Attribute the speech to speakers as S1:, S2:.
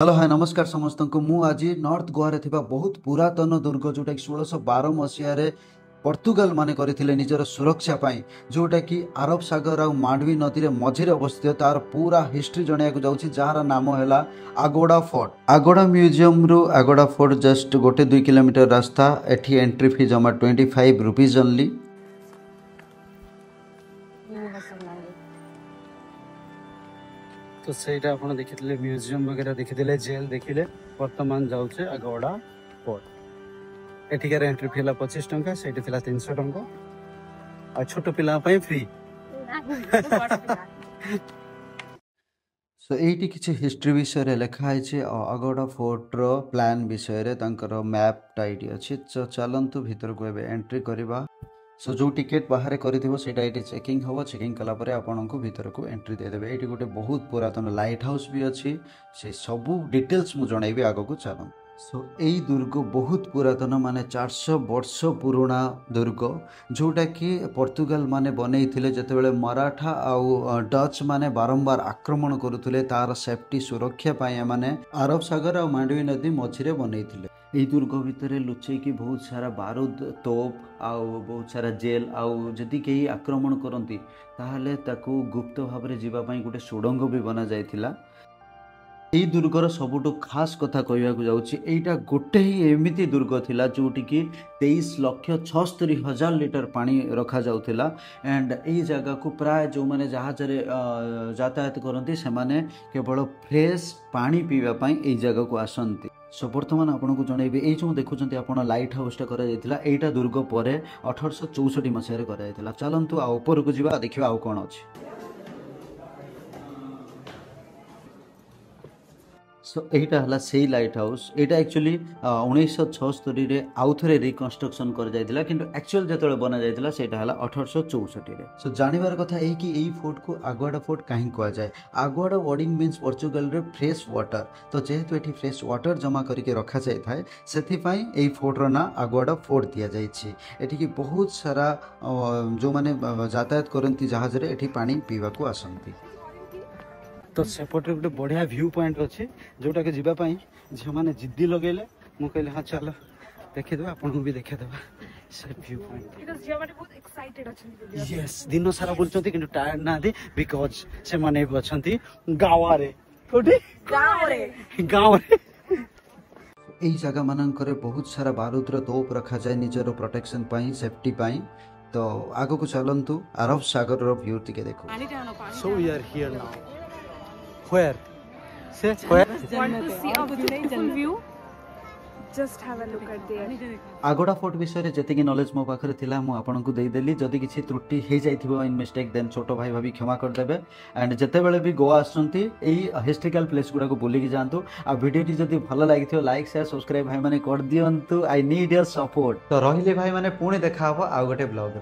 S1: Hello hi नमस्कार समस्त को मु आज नॉर्थ गोवा रे थिबा बहुत पुरातन दुर्ग जोटा कि 1612 मसीह रे पोर्तुगाल माने करथिले निजर सुरक्षा पाई जोटा कि अरब सागर और मांडवी नदी रे मझिरे अवस्थित तार पूरा हिस्ट्री जणिया को जाउछि जार नाम हैला आगोड़ा फोर्ट। आगोड़ा म्यूजियम रु आगोड़ा फोर्ट जस्ट 1-2 किलोमीटर रास्ता। एठी एंट्री फी जमा 25 रुपीज ओनली।
S2: तो सहीटा आप देखी म्यूजियम वगैरह देखी जेल देखिले वर्तमान जाऊे आगोड़ा फोर्ट। एठिकार एंट्री फी 25 टंका से 300 टंका आ छोट पिला फ्री।
S1: सो एटी किछि हिस्ट्री विषय रे लिखा है आगोड़ा फोर्ट रो प्लान विषय रे तांकर मैप टाइडी अछि। तो चलंतु भीतर को एबे एंट्री करबा। सो जो टिकेट बाहर करा ये चेकिंग हम चेकिंग कलापर आपण को भीतर को एंट्री देदेवे। ये गोटे बहुत पुरातन लाइट हाउस भी अच्छी से सबू डिटेल्स मुझे जनइबी आग को चल। सो यही दुर्ग बहुत पुरातन माने 400 वर्ष पुराना दुर्ग जोटा कि पोर्तुगाल माने बने जितेबाला मराठा आउ डच माने बारंबार आक्रमण करुले तार सेफ्टी सुरक्षा पाई माने अरब सागर और मांडवी नदी मझिरे बने। यही दुर्ग भितर लुचेकी बहुत सारा बारूद तोप आउ बहुत सारा जेल आउ जदि कहीं आक्रमण करती ताहले ताकू गुप्त भाव में जीवाई गोटे सुड़ंग भी बना जाइथिला। यही दुर्गर सबुठु खास कथा कहवाक जाऊँगा गोटे ही एमती दुर्ग थिला जोटी कि 23,76,000 लिटर पानी रखा जाउथिला। एंड यही जगह को प्राय जो मैंने जहाज यातायात करती से माने केवल फ्रेश पानी पीवा पाई यही जगह को आसती। सो बर्तमान आपन को जनइबी ये जो देखुं आप लाइट हाउसटा करा दुर्ग पर 1864 मसीह करा। चलतु ऊपर को जा देखा आउ कौन अच्छी। सो यहाँ है से लाइट हाउस। यहाँ एक्चुअली 1976 आउ थे रिकन्स्ट्रक्शन कर जाइथिला किंतु एक्चुअल जो बना जाइथिला सेटा है 1864। सो जानवर कथा यही कि यही फोर्ट को आगुआड़ा फोर्ट कहीं कह जाए। आगुआड़ा वर्डिंग मीन्स पोर्चुगाल रे फ्रेश वाटर। तो जेहेतु ये फ्रेश वाटर जमा करके रखा जाए थाए से फोर्ट रो ना आगुआड़ा फोर्ट दि जाइए। एठी बहुत सारा जो मैंने यातायात करती जहाज रे एठी पानी पीवा को आसती।
S2: तो सेपटे गोटे बढ़िया व्यू पॉइंट अच्छे जोटा कि जीवाई झील मैंने जिद्दी लगेले मु कहले हाँ चलो देखीदे आपन को भी देखेदेवा से व्यू पॉइंट। यस दिन सारा बोलचंती किंतु टायर्ड ना दी बिकॉज से माने अछंती गाँव रे
S1: यही जगह मानकर बहुत सारा बारूद तोप रखा जाए निजर प्रोटेक्शन पाई सेफ्टी पाई। तो आगो को चलंतु अरब सागर रो व्यू टिके देखो।
S2: So we are here now where say where
S3: want to see a beautiful view just have a look at there।
S1: Aguada fort विषय रे जति नॉलेज मो पाखरे थिला मु आपन को देई देली। जदि किछि त्रुटि हे जाइथिबो इन मिस्टेक देन छोटो भाई भाभी क्षमा कर देबे। एंड जते बेले भी गोवा आसंती एई हिस्टोरिकल प्लेस गुडा को बुली के जानतु। आ वीडियो टी जदि भलो लागिथियो लाइक शेयर सब्सक्राइब भाई माने कर दियंतु। I need your support. तो रहिले भाई माने पुणी देखा हबो आ गोटे ब्लॉग रे।